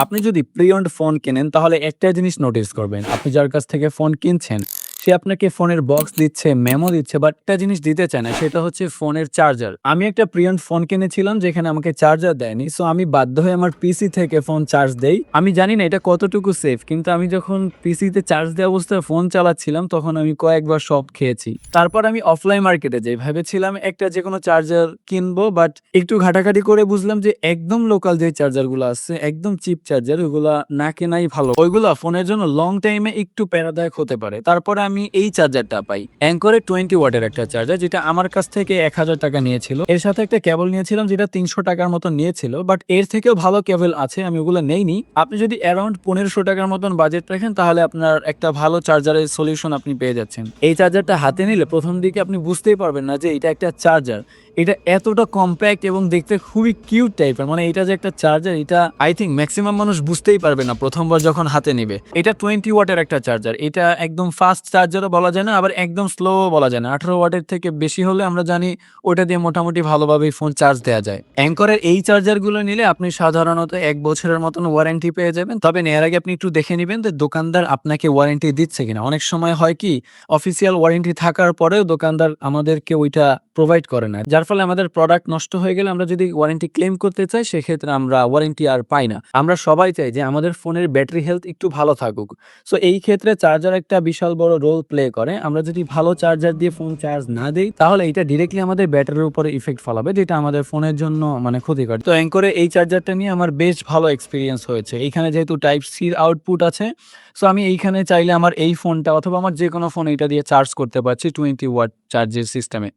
আপনি যদি pre-owned phone কেনেন তাহলে একটা জিনিস নোটিস করবেন। আপনি যার কাছ থেকে ফোন কিনছেন, সে আপনাকে ফোনের বক্স দিচ্ছে, মেমো দিচ্ছে বাট একটা জিনিস দিতে চায় না সেটা হচ্ছে ফোনের চার্জার। আমি একটা প্রি-ওন্ড ফোন কিনেছিলাম যেখানে আমাকে চার্জার দেয়নি। সো আমি বাধ্য হয়ে আমার পিসি থেকে ফোন চার্জ দেই। আমি জানি না এটা কতটুকু সেফ কিন্তু আমি যখন পিসিতে চার্জ দেওয়া অবস্থায় ফোন চালাচ্ছিলাম তখন আমি কয়েকবার শক খেয়েছি। তারপর আমি অফলাইন মার্কেটে যাই। ভেবেছিলাম একটা যেকোনো চার্জার কিনবো বাট একটু ঘাটাঘাটি করে বুঝলাম যে একদম লোকাল যে চার্জারগুলো আছে, একদম চিপ চার্জার ওগুলা না কেনাই ভালো। ওইগুলা ফোনের জন্য লং টাইমে একটু প্যারাদায়ক হতে পারে। তারপরে আমি এই চার্জারটা পাই। অ্যাঙ্করের 20 ওয়াটের একটা চার্জার যেটা আমার কাছ থেকে ৳১,০০০ নিয়েছিল। এর সাথে একটা কেবল নিয়েছিলাম যেটা ৳৩০০ মতো নিয়েছিল। বাট এর থেকেও ভালো কেবল আছে, আমি ওগুলো নেইনি। আপনি যদি অ্যারাউন্ড ৳১৫০০ মতন বাজেট রাখেন তাহলে আপনার একটা ভালো চার্জারের সলিউশন আপনি পেয়ে যাচ্ছেন। এই চার্জারটা হাতে নিলে ১ম দিকে আপনি বুঝতেই পারবেন না যে এটা একটা চার্জার। এটা এতটা কম্প্যাক্ট এবং দেখতে খুবই কিউট টাইপের। মানে এটা যে একটা চার্জার এটা আই থিংক মেক্সিমাম মানুষ বুঝতেই পারবে না ১ম বার যখন হাতে নিবে। এটা 20 ওয়াটের একটা চার্জার। এটা একদম ফাস্ট চার্জারও বলা যায় না, আবার একদম স্লোও বলা যায় না। 18 ওয়াটের থেকে বেশি হলে আমরা জানি ওটা দিয়ে মোটামুটি ভালোভাবেই ফোন চার্জ দেয়া যায়। অ্যাঙ্করের এই চার্জারগুলো নিলে আপনি সাধারণত ১ বছরের মতন ওয়ারেন্টি পেয়ে যাবেন। তবে নেয়ার আগে আপনি একটু দেখে নিবেন যে দোকানদার আপনাকে ওয়ারেন্টি দিচ্ছে কিনা। অনেক সময় হয় কি অফিসিয়াল ওয়ারেন্টি থাকার পরেও দোকানদার আমাদেরকে ওইটা প্রোভাইড করে না। যার ফলে আমাদের প্রোডাক্ট নষ্ট হয়ে গেলে আমরা যদি ওয়ারেন্টি ক্লেম করতে চাই সেক্ষেত্রে আমরা ওয়ারেন্টি আর পাই না। আমরা সবাই চাই যে আমাদের ফোনের ব্যাটারি হেলথ একটু ভালো থাকুক। সো এই ক্ষেত্রে চার্জার একটা বিশাল বড় রোল প্লে করে। আমরা যদি ভালো চার্জার দিয়ে ফোন চার্জ না দেই তাহলে এটা ডিরেক্টলি আমাদের ব্যাটারির উপরে ইফেক্ট ফেলাবে যেটা আমাদের ফোনের জন্য মানে ক্ষতিকর। তো অ্যাঙ্করে এই চার্জারটা নিয়ে আমার বেশ ভালো এক্সপেরিয়েন্স হয়েছে। এইখানে যেহেতু টাইপ সি আউটপুট আছে, সো আমি এইখানে চাইলে আমার এই ফোনটা অথবা আমার যেকোনো ফোন এটা দিয়ে চার্জ করতে পারছি 20 ওয়াট চার্জের সিস্টেমে।